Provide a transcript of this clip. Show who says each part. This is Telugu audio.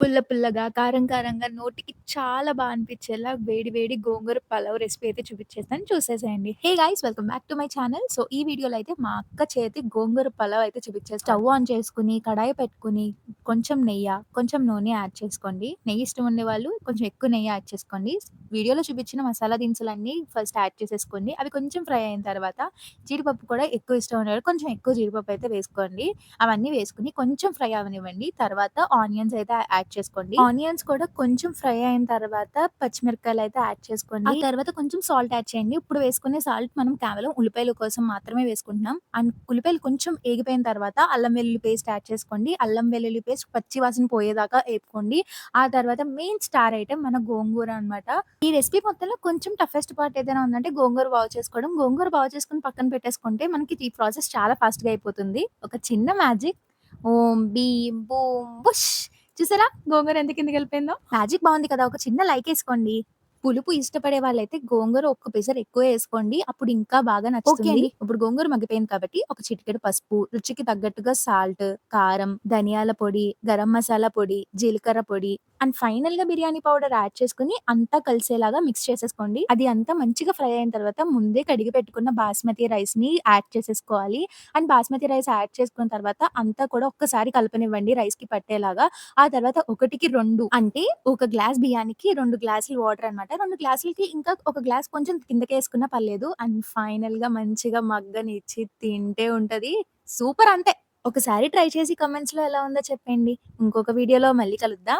Speaker 1: పుల్ల పుల్లగా, కారం కారంగా నోటికి చాలా అనిపిచ్చేలా వేడి వేడి గోంగూర పలావ్ రెసిపీ అయితే చూపిచ్చేస్తాను చూసేసేయండి. Hey guys! Welcome back to my channel. So, ఈ వీడియోలో అయితే మా అక్క చేతి గోంగూర పలావ్ అయితే చూపిచ్చేస్తాను. స్టవ్ ఆన్ చేసుకొని, కడాయి పెట్టుకొని, కొంచెం కొంచెం నూనె యాడ్ చేసుకోండి. నెయ్యి ఇష్టం ఉండేవాళ్ళు కొంచెం ఎక్కువ నెయ్యి యాడ్ చేసుకోండి. వీడియోలో చూపిచ్చిన మసాలా దినుసులన్నీ ఫస్ట్ యాడ్ చేసేసుకోండి. అవి కొంచెం ఫ్రై అయిన తర్వాత జీడిపప్పు కూడా ఎక్కువ ఇష్టం ఉండేవాళ్ళు కొంచెం ఎక్కువ జీడిపప్పు అయితే వేసుకోండి. అవన్నీ వేసుకొని కొంచెం ఫ్రై అవ్వనివ్వండి. తర్వాత ఆనియన్స్ అయితే యాడ్ చేసుకోండి. ఆనియన్స్ కూడా కొంచెం ఫ్రై అయిన తర్వాత పచ్చిమిరపకాయలు అయితే యాడ్ చేసుకోండి. ఆ తర్వాత కొంచెం సాల్ట్ యాడ్ చేయండి. ఇప్పుడు వేసుకునే సాల్ట్ మనం కేవలం ఉల్లిపాయల కోసం మాత్రమే వేసుకుంటున్నాం. అండ్ ఉల్లిపాయలు కొంచెం ఏగిపోయిన తర్వాత అల్లం వెల్లుల్లి పేస్ట్ యాడ్ చేసుకోండి. అల్లం వెల్లుల్లి పేస్ట్ పచ్చి వాసన పోయేదాకా ఏపుకోండి. ఆ తర్వాత మెయిన్ స్టార్ ఐటెమ్ మన గోంగూర అన్నమాట. ఈ రెసిపీ మొత్తంలో కొంచెం టఫెస్ట్ పార్ట్ ఏదైనా ఉందంటే గోంగూర బాగు చేసుకోవడం. గోంగూర బాగు చేసుకొని పక్కన పెట్టేసుకుంటే మనకి ఈ ప్రాసెస్ చాలా ఫాస్ట్‌గా అయిపోతుంది. ఒక చిన్న మ్యాజిక్ ఓం భీం బూమ్ బుష్ చూసారా గోంగూర ఎంత కిందకెళ్ళిపోయిందో? మ్యాజిక్ బావుంది కదా! ఒక చిన్న లైకేసుకోండి. పులుపు ఇష్టపడే వాళ్ళైతే గోంగూర ఒక్క పెసరు ఎక్కువ ఏసుకోండి. అప్పుడు ఇంకా బాగా నచ్చుతుంది. ఓకే అండి. ఇప్పుడు గోంగూర మగ్గిపోయింది కాబట్టి ఒక చిటికెడు పసుపు, రుచికి తగ్గట్టుగా సాల్ట్, కారం, ధనియాల పొడి, గరం మసాలా పొడి, జీలకర్ర పొడి అండ్ ఫైనల్‌గా బిర్యానీ పౌడర్ యాడ్ చేసుకొని అంతా కలిసేలాగా మిక్స్ చేసేసుకోండి. అది అంతా మంచిగా ఫ్రై అయిన తర్వాత ముందే కడిగి పెట్టుకున్న బాస్మతి రైస్‌ని యాడ్ చేసేసుకోవాలి. అండ్ బాస్మతి రైస్ యాడ్ చేసుకున్న తర్వాత అంతా కూడా ఒక్కసారి కలపనివ్వండి రైస్‌కి పట్టేలాగా. ఆ తర్వాత 1కి 2 అంటే ఒక గ్లాస్ బియ్యానికి 2 గ్లాసులు వాటర్ అన్నమాట. 2 గ్లాసులకి ఇంకా ఒక గ్లాస్ కొంచెం కిందకేసుకున్నా పర్లేదు. అండ్ ఫైనల్‌గా మంచిగా మగ్గనిచ్చి తింటే ఉంటది. సూపర్ అంతే. ఒకసారి ట్రై చేసి కామెంట్స్‌లో ఎలా ఉందో చెప్పండి. ఇంకొక వీడియోలో మళ్ళీ కలుద్దాం.